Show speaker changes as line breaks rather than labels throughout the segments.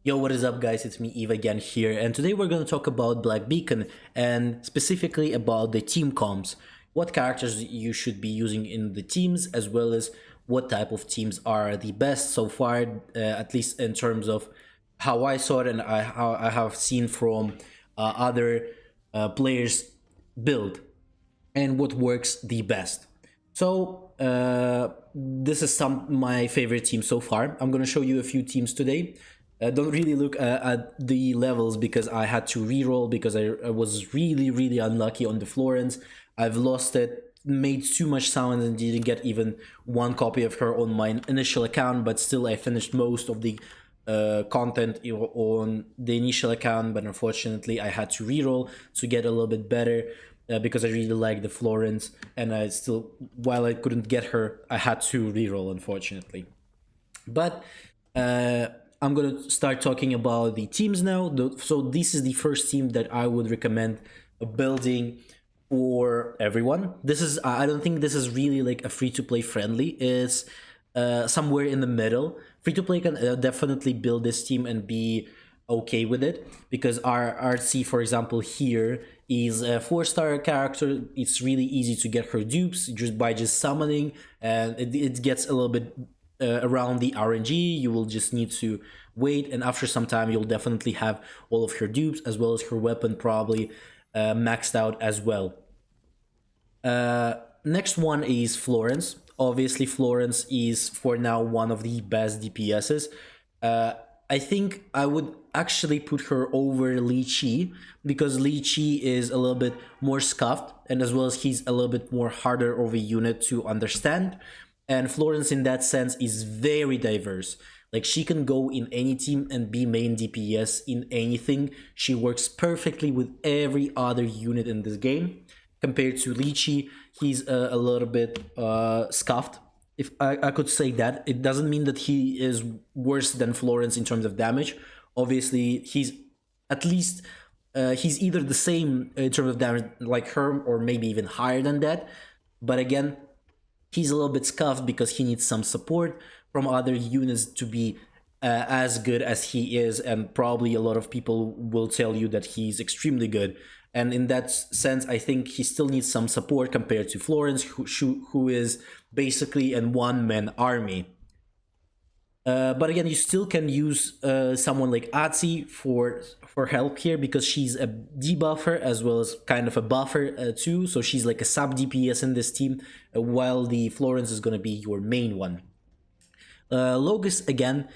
Yo, what is up, guys? It's me, Eve, again here, and today we're going to talk about Black Beacon and specifically about the team comps. What characters you should be using in the teams, as well as what type of teams are the best so far, at least in terms of how I saw it and how I have seen from other players build and what works the best. So this is some my favorite teams so far. I'm gonna show you a few teams today. Don't really look at the levels because I had to reroll because I was really unlucky on the Florence. I've lost it, made too much sound and didn't get even one copy of her on my initial account, but still I finished most of the content on the initial account, but unfortunately I had to reroll to get a little bit better because I really like the Florence, and I still, while I couldn't get her, I had to reroll, unfortunately. But I'm gonna start talking about the teams now. So this is the first team that I would recommend building for everyone. This is, I don't think this is really like a free-to-play friendly. It's somewhere in the middle. Free-to-play can definitely build this team and be okay with it, because our RC, for example, here is a 4-star character. It's really easy to get her dupes just by summoning, and it gets a little bit around the RNG. You will just need to wait, and after some time you'll definitely have all of her dupes as well as her weapon probably maxed out as well. Next one is Florence. Obviously Florence is for now one of the best DPSs. I think I would actually put her over Li Chi, because Li Chi is a little bit more scuffed, and as well as he's a little bit more harder of a unit to understand. And Florence in that sense is very diverse. Like, she can go in any team and be main DPS in anything. She works perfectly with every other unit in this game. Compared to Li Chi, he's a little bit scuffed, if I could say that. It doesn't mean that he is worse than Florence in terms of damage. Obviously, he's at least he's either the same in terms of damage like her, or maybe even higher than that. But again, he's a little bit scuffed because he needs some support from other units to be as good as he is, and probably a lot of people will tell you that he's extremely good. And in that sense, I think he still needs some support compared to Florence, who is basically a one-man army. But again, you still can use someone like Atsi for help here, because she's a debuffer as well as kind of a buffer too. So she's like a sub DPS in this team, while the Florence is going to be your main one. Logus, again,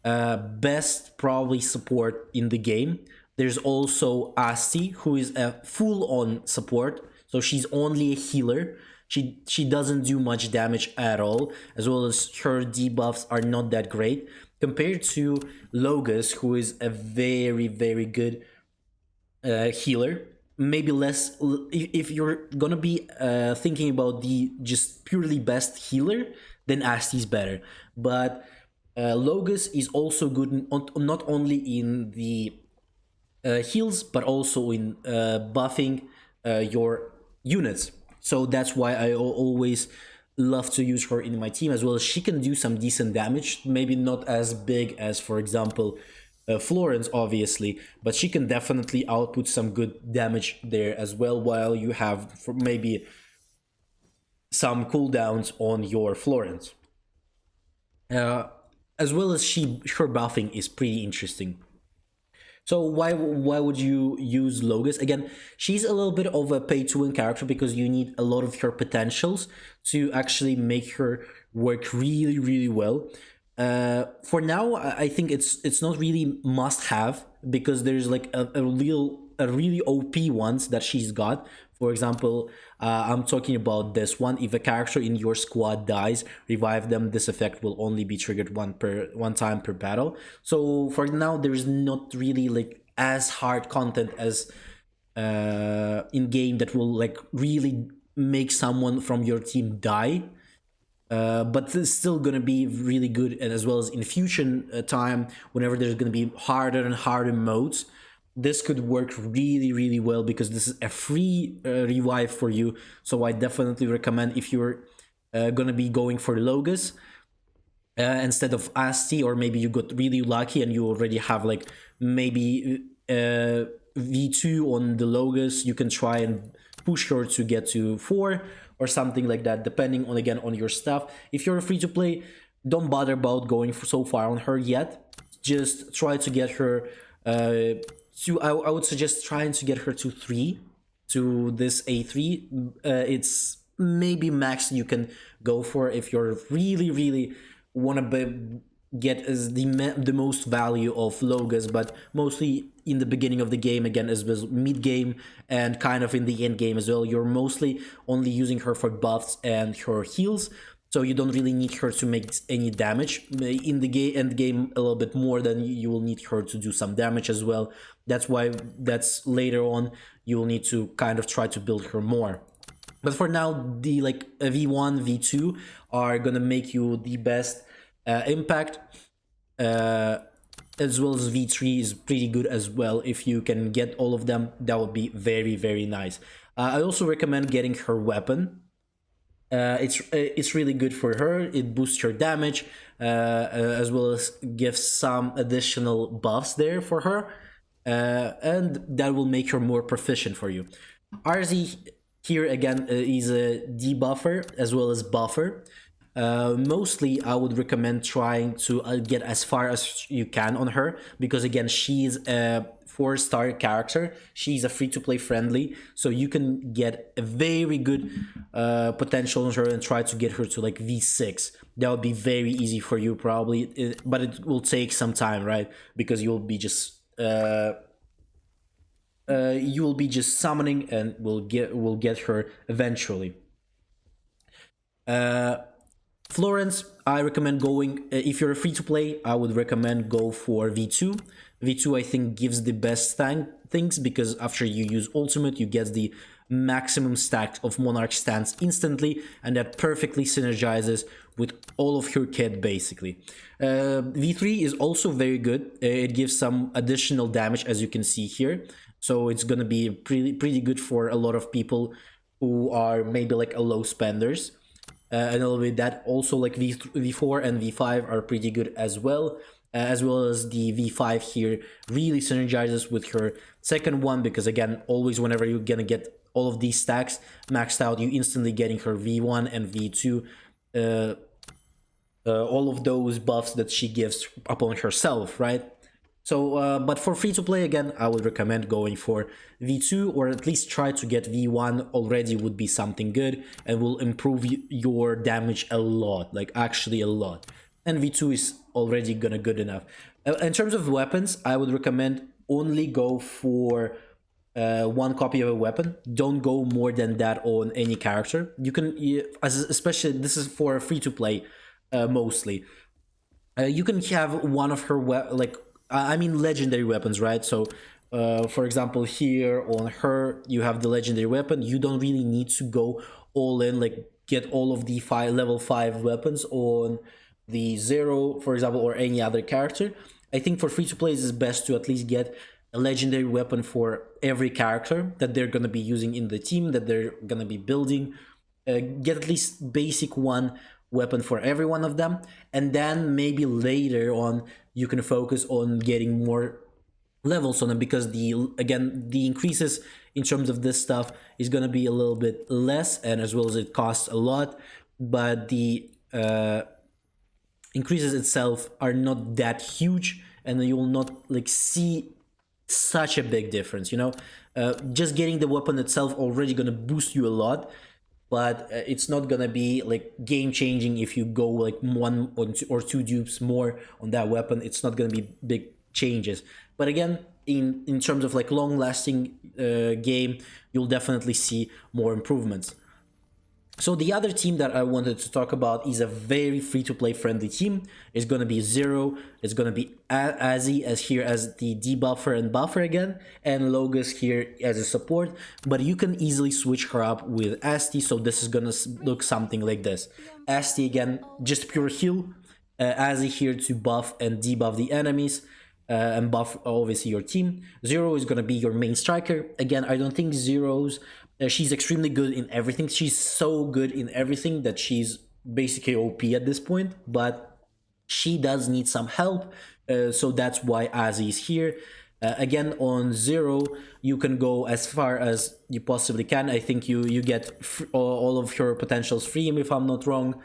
best probably support in the game. There's also Asti, who is a full-on support, so she's only a healer. She doesn't do much damage at all, as well as her debuffs are not that great, compared to Logus, who is a very good healer. Maybe less, if you're gonna be thinking about the just purely best healer, then Asti's better. But Logus is also good not only in the heals, but also in buffing your units. So that's why I always love to use her in my team, as well as she can do some decent damage. Maybe not as big as, for example, Florence, obviously, but she can definitely output some good damage there as well, while you have maybe some cooldowns on your Florence. As well as her buffing is pretty interesting. So why would you use Logus? Again, she's a little bit of a pay-to-win character, because you need a lot of her potentials to actually make her work really well. For now, I think it's not really must-have, because there's like a really OP ones that she's got. For example, I'm talking about this one. If a character in your squad dies, revive them. This effect will only be triggered one time per battle. So for now, there is not really like as hard content as in game that will like really make someone from your team die. But it's still gonna be really good, and as well as in fusion time, whenever there's gonna be harder and harder modes, this could work really well, because this is a free revive for you. So I definitely recommend, if you're gonna be going for Logus, instead of Asti, or maybe you got really lucky and you already have like maybe V2 on the Logos, you can try and push her to get to 4 or something like that, depending on, again, on your stuff. If you're free to play, don't bother about going so far on her yet. Just try to get her to, I would suggest trying to get her to 3, to this A3. It's maybe max you can go for if you're really want to get as the most value of Logos, but mostly in the beginning of the game, again, as well mid game and kind of in the end game as well. You're mostly only using her for buffs and her heals, so you don't really need her to make any damage in the end game. A little bit more than you will need her to do some damage as well. That's why that's later on you will need to kind of try to build her more. But for now, the like V1, V2 are gonna make you the best impact, as well as V3 is pretty good as well. If you can get all of them, that would be very nice. I also recommend getting her weapon. It's really good for her. It boosts her damage, as well as gives some additional buffs there for her, and that will make her more proficient for you. RZ here again is a debuffer as well as buffer. Mostly I would recommend trying to get as far as you can on her, because again, she's a 4-star character. She's a free-to-play friendly, so you can get a very good potential on her and try to get her to like V6. That would be very easy for you probably, but it will take some time, right? Because you'll be just summoning, and will get her eventually. Florence, I recommend going, if you're free to play, I would recommend go for V2. V2 I think gives the best things, because after you use ultimate, you get the maximum stack of Monarch stance instantly, and that perfectly synergizes with all of your kit basically. V3 is also very good. It gives some additional damage, as you can see here, so it's gonna be pretty good for a lot of people who are maybe like a low spenders. And a little bit that also, like V4 and V5 are pretty good as well. As well as the V5 here really synergizes with her second one, because again, always whenever you're gonna get all of these stacks maxed out, you instantly getting her V1 and V2, all of those buffs that she gives upon herself, right? So, but for free to play, again, I would recommend going for V2, or at least try to get V1 already would be something good, and will improve your damage a lot, like actually a lot. And V2 is already gonna good enough. In terms of weapons, I would recommend only go for one copy of a weapon. Don't go more than that on any character. You can, especially this is for free to play, mostly. You can have one of her I mean legendary weapons, right? So for example, here on her you have the legendary weapon. You don't really need to go all in, like get all of the level 5 weapons on the Zero, for example, or any other character. I think for free to play it's best to at least get a legendary weapon for every character that they're going to be using in the team, that they're going to be building. Get at least basic one weapon for every one of them, and then maybe later on you can focus on getting more levels on them, because the increases in terms of this stuff is going to be a little bit less, and as well as it costs a lot, but the increases itself are not that huge, and you will not like see such a big difference, you know. Just getting the weapon itself already gonna boost you a lot, but it's not gonna be like game changing if you go like one or two dupes more on that weapon. It's not gonna be big changes, but again, in terms of like long lasting game, you'll definitely see more improvements. So the other team that I wanted to talk about is a very free-to-play friendly team. It's going to be Zero, it's going to be Azzy as here as the debuffer and buffer again, and Logos here as a support, but you can easily switch her up with Asti, so this is going to look something like this. Asti again, just pure heal, Azzy here to buff and debuff the enemies, and buff obviously your team. Zero is going to be your main striker. Again, I don't think Zero's she's extremely good in everything. She's so good in everything that she's basically OP at this point. But She does need some help, so that's why Azzy is here. Again, on zero, you can go as far as you possibly can. I think you get all of your potentials free, if I'm not wrong,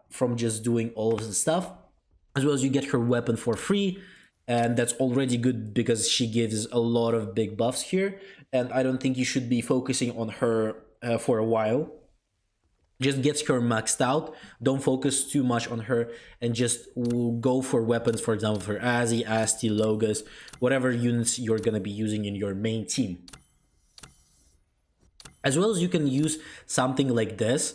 from just doing all of the stuff. As well as you get her weapon for free, and that's already good because she gives a lot of big buffs here. And I don't think you should be focusing on her for a while. Just get her maxed out, don't focus too much on her, and just go for weapons, for example, for Azzy, Asti, Logus, whatever units you're going to be using in your main team. As well as you can use something like this.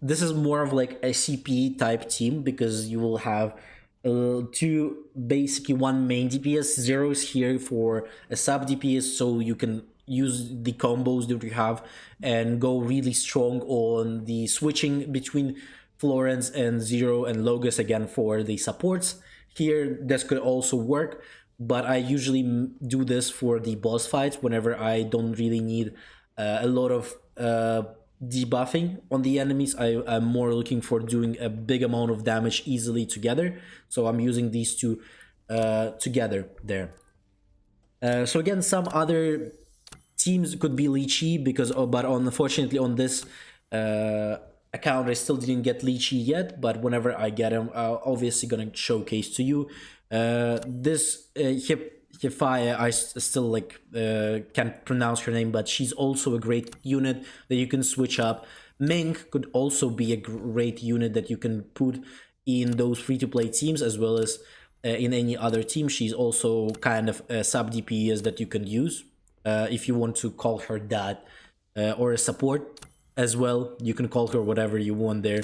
This is more of like a CP type team because you will have two, basically one main DPS, zero is here for a sub DPS, so you can use the combos that you have and go really strong on the switching between Florence and Zero and Logus again for the supports. Here, this could also work, but I usually do this for the boss fights whenever I don't really need a lot of debuffing on the enemies. I'm more looking for doing a big amount of damage easily together, so I'm using these two together there. So again, some other teams could be Lychee because, but unfortunately on this account I still didn't get Lychee yet, but whenever I get him, I'm obviously gonna showcase to you. This Hifaya, I still like can't pronounce her name, but she's also a great unit that you can switch up. Mink could also be a great unit that you can put in those free-to-play teams as well as in any other team. She's also kind of a sub DPS that you can use if you want to call her that, or a support as well. You can call her whatever you want there.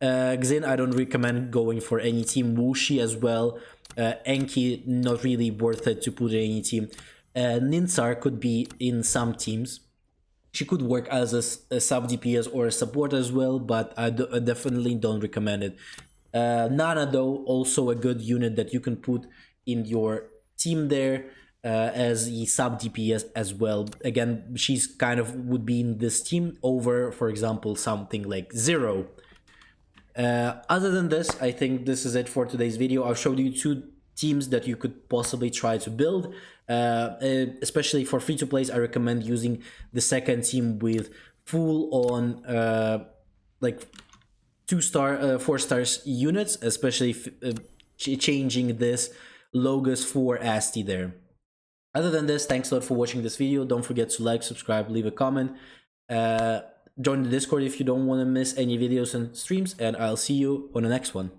Xin, I don't recommend going for any team. Wuxi as well. Enki, not really worth it to put in any team. Ninsar could be in some teams. She could work as a sub DPS or a support as well, but I definitely don't recommend it. Nana, though, also a good unit that you can put in your team there as the sub DPS as well. Again, she's kind of would be in this team over, for example, something like Zero. Other than this, I think this is it for today's video. I've showed you two teams that you could possibly try to build. Especially for free-to-plays, I recommend using the second team with full-on like 2-star, 4-stars units, especially changing this Logus for Asti there. Other than this, thanks a lot for watching this video. Don't forget to like, subscribe, leave a comment. Join the Discord if you don't want to miss any videos and streams, and I'll see you on the next one.